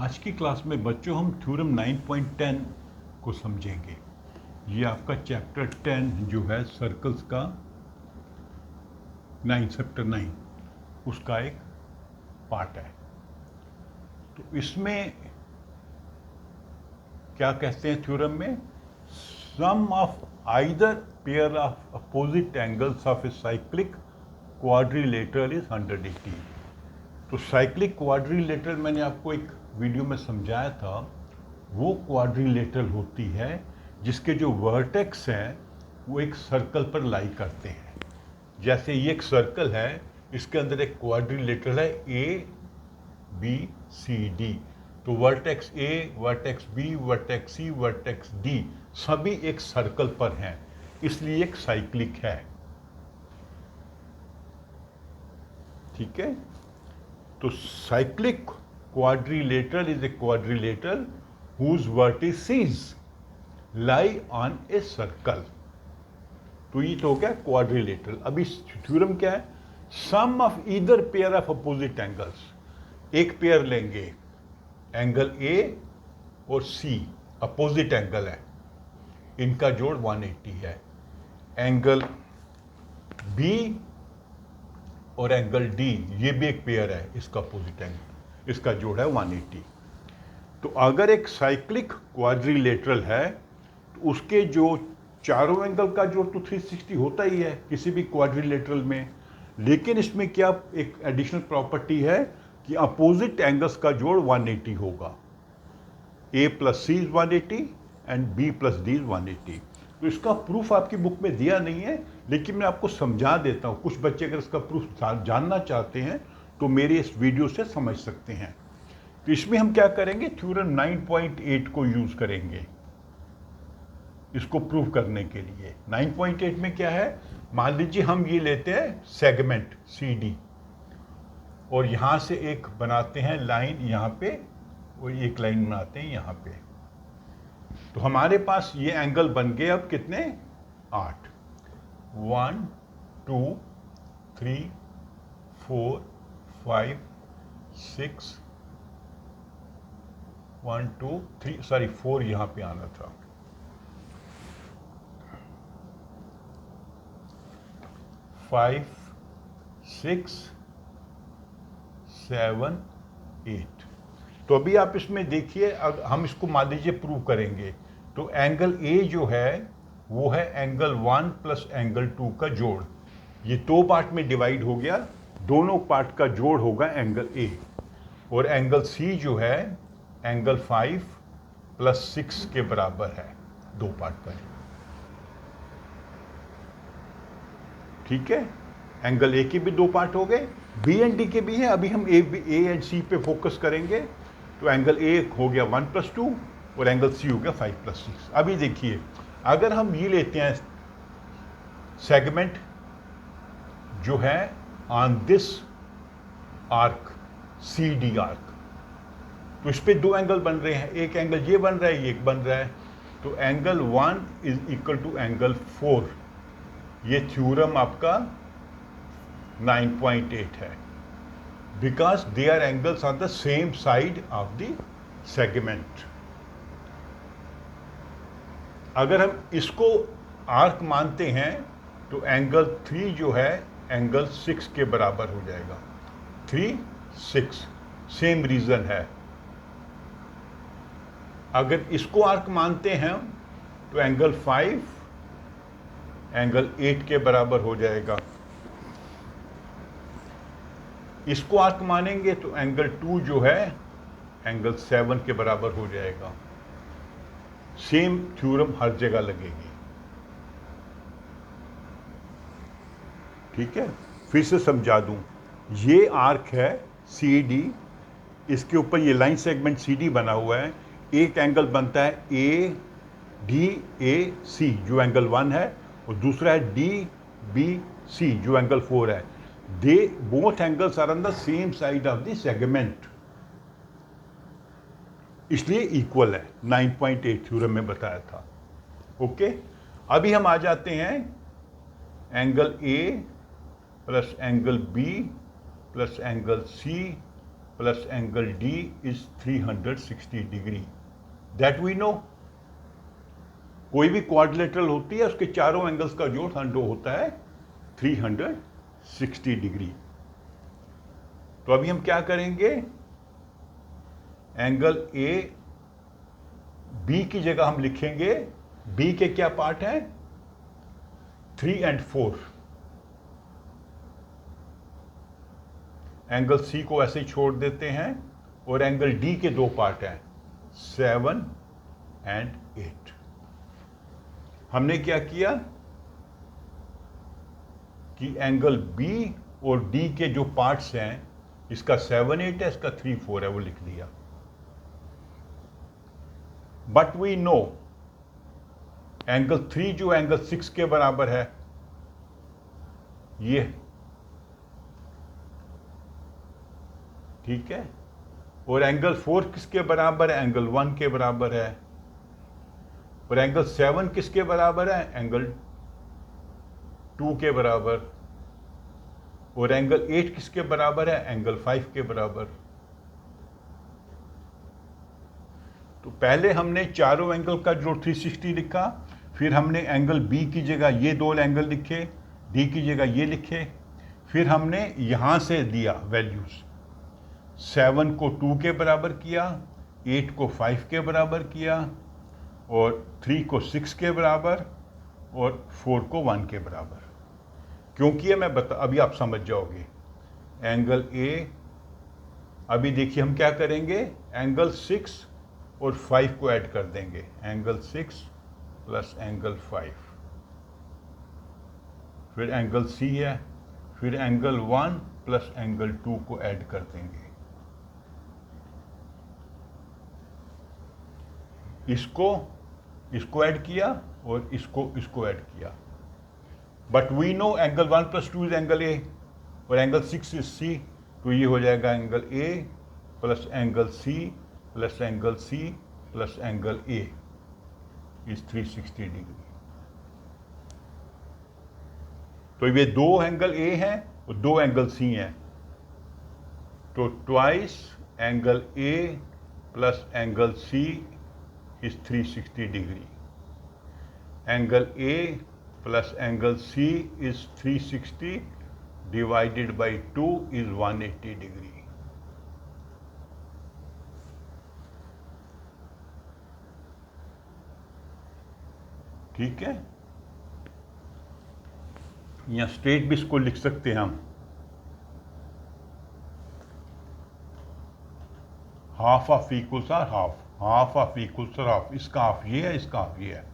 आज की क्लास में बच्चों हम थ्योरम 9.10 को समझेंगे। ये आपका चैप्टर 10 जो है सर्कल्स का 9 चैप्टर 9 उसका एक पार्ट है। तो इसमें क्या कहते हैं थ्योरम में, sum of either pair of opposite angles of a cyclic quadrilateral is 180। तो साइक्लिक क्वाड्रिलेटरल मैंने आपको एक वीडियो में समझाया था, वो क्वाड्रिलेटरल होती है जिसके जो वर्टेक्स हैं वो एक सर्कल पर लाई करते हैं। जैसे ये एक सर्कल है, इसके अंदर एक क्वाड्रिलेटरल है ए बी सी डी। तो vertex A, vertex B, vertex C, vertex D सभी एक सर्कल पर हैं, इसलिए एक साइक्लिक है। ठीक है, तो cyclic quadrilateral is a quadrilateral whose vertices lie on a circle। तो ये तो हो गया क्वाड्रिलेटरल। अभी थ्योरम क्या है, sum of either pair of opposite angles. एक पेयर लेंगे, एंगल ए और सी अपोजिट एंगल है, इनका जोड़ 180 है। एंगल बी और एंगल डी ये भी एक पेयर है, इसका अपोजिट एंगल, इसका जोड़ है 180। तो अगर एक साइक्लिक क्वाड्रिलेटरल है तो उसके जो चारों एंगल का जोड़ तो 360 होता ही है किसी भी क्वाड्रिलेटरल में, लेकिन इसमें क्या एक एडिशनल प्रॉपर्टी है कि अपोजिट एंगल्स का जोड़ 180 होगा। A plus C is 180 and B plus D is 180। तो इसका प्रूफ आपकी बुक में दिया नहीं है, लेकिन मैं आपको समझा देता हूँ। कुछ बच्चे अगर इसका प्रूफ जानना चाहते हैं तो मेरे इस वीडियो से समझ सकते हैं। तो इसमें हम क्या करेंगे, थ्योरम 9.8 को यूज करेंगे इसको प्रूव करने के लिए। 9.8 में क्या है, मान लीजिए हम ये लेते हैं सेगमेंट सी डी और यहां से एक बनाते हैं लाइन यहाँ पे और एक लाइन बनाते हैं यहाँ पे। तो हमारे पास ये एंगल बन गए अब कितने, 8। 1 2 3 4 5 6 1 2 3 सॉरी 4 यहां पे आना था। 5 6 7 8। तो अभी आप इसमें देखिए, हम इसको मान लीजिए प्रूव करेंगे तो एंगल ए जो है वो है एंगल 1 प्लस एंगल 2 का जोड़। ये दो पार्ट में डिवाइड हो गया, दोनों पार्ट का जोड़ होगा एंगल ए। और एंगल सी जो है एंगल 5 प्लस 6 के बराबर है, दो पार्ट का। ठीक है, एंगल ए के भी दो पार्ट हो गए, बी एंड डी के भी हैं। अभी हम ए एंड सी पे फोकस करेंगे। तो एंगल ए हो गया 1 प्लस 2 और एंगल सी हो गया 5 प्लस 6। अभी देखिए, अगर हम ये लेते हैं सेगमेंट जो है on this arc C D arc, तो इस पे दो एंगल बन रहे हैं, एक एंगल ये बन रहा है, ये एक बन रहा है। तो angle 1 is equal to angle 4। ये थ्योरम आपका 9.8 है, because they are angles on the same side of the segment. अगर हम इसको आर्क मानते हैं तो एंगल 3 जो है एंगल 6 के बराबर हो जाएगा। 3 6 सेम रीजन है। अगर इसको आर्क मानते हैं तो एंगल 5 एंगल 8 के बराबर हो जाएगा। इसको आर्क मानेंगे तो एंगल 2 जो है एंगल 7 के बराबर हो जाएगा। सेम थ्योरम हर जगह लगेगी। ठीक है, फिर से समझा दूं, ये आर्क है सी डी, इसके ऊपर ये लाइन सेगमेंट सी डी बना हुआ है। एक एंगल बनता है ए डी ए सी जो एंगल 1 है, और दूसरा है डी बी सी जो एंगल 4 है। They both angles are on the same side of the segment, इसलिए इक्वल है। 9.8 थ्योरम में बताया था। ओके, अभी हम आ जाते हैं angle A plus angle B plus angle C plus angle D is 360 degree. That we know. कोई भी क्वाड्रिलेटरल होती है उसके चारों एंगल्स का जोड़ 100 होता है 360 डिग्री। तो अभी हम क्या करेंगे, एंगल ए बी की जगह हम लिखेंगे, बी के क्या पार्ट हैं, 3 और 4। एंगल सी को ऐसे ही छोड़ देते हैं और एंगल डी के 2 पार्ट हैं, 7 और 8। हमने क्या किया कि एंगल बी और डी के जो पार्ट्स हैं, इसका 7, 8 है, इसका 3, 4 है, वो लिख लिया। बट वी नो एंगल 3 जो एंगल 6 के बराबर है, ये ठीक है, और एंगल 4 किसके बराबर है, एंगल 1 के बराबर है, और एंगल 7 किसके बराबर है, एंगल 2 के बराबर, और एंगल 8 किसके बराबर है, एंगल 5 के बराबर। तो पहले हमने चारों एंगल का जोड़ 360 लिखा, फिर हमने एंगल बी की जगह ये 2 एंगल लिखे, डी की जगह ये लिखे, फिर हमने यहां से दिया वैल्यूज, 7 को 2 के बराबर किया, 8 को 5 के बराबर किया, और 3 को 6 के बराबर, और 4 को 1 के बराबर। क्यों किया मैं अभी आप समझ जाओगे। एंगल ए, अभी देखिए हम क्या करेंगे, एंगल 6 और 5 को ऐड कर देंगे, एंगल 6 प्लस एंगल 5, फिर एंगल सी है, फिर एंगल 1 प्लस एंगल 2 को ऐड कर देंगे। इसको ऐड किया और इसको ऐड किया। But we know angle 1 plus 2 is angle A और एंगल 6 इज सी, तो ये हो जाएगा angle A plus angle C plus angle C plus angle A is 360 degree. तो ये 2 एंगल ए हैं और 2 एंगल सी हैं, तो twice angle A plus angle C is 360 degree. Angle A plus angle C is 360 divided by 2 is 180 degree. ठीक है, या straight भी इसको लिख सकते हैं हम, half of equals R half of equals R half, इसका हाफ ये है, इसका हाफ ये है।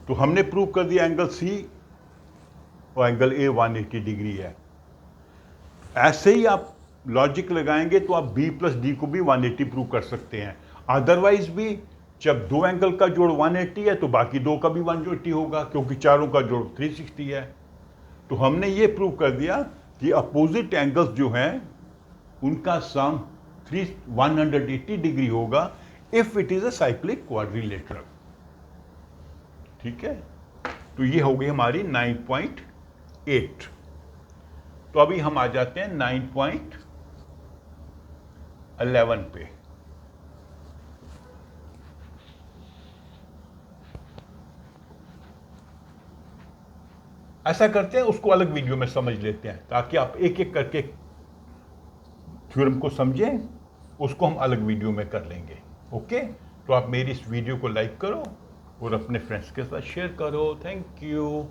तो हमने प्रूव कर दिया एंगल सी और एंगल ए 180 डिग्री है। ऐसे ही आप लॉजिक लगाएंगे तो आप बी प्लस डी को भी 180 प्रूव कर सकते हैं। अदरवाइज भी जब 2 एंगल का जोड़ 180 है तो बाकी 2 का भी 180 होगा, क्योंकि चारों का जोड़ 360 है। तो हमने ये प्रूव कर दिया कि अपोजिट एंगल्स जो हैं उनका सम 180 डिग्री होगा if it is a cyclic quadrilateral. ठीक है, तो ये हो गई हमारी 9.8। तो अभी हम आ जाते हैं 9.11 पे। ऐसा करते हैं, उसको अलग वीडियो में समझ लेते हैं ताकि आप एक एक करके थ्योरम को समझें, उसको हम अलग वीडियो में कर लेंगे। ओके, तो आप मेरी इस वीडियो को लाइक करो और अपने फ्रेंड्स के साथ शेयर करो। Thank you.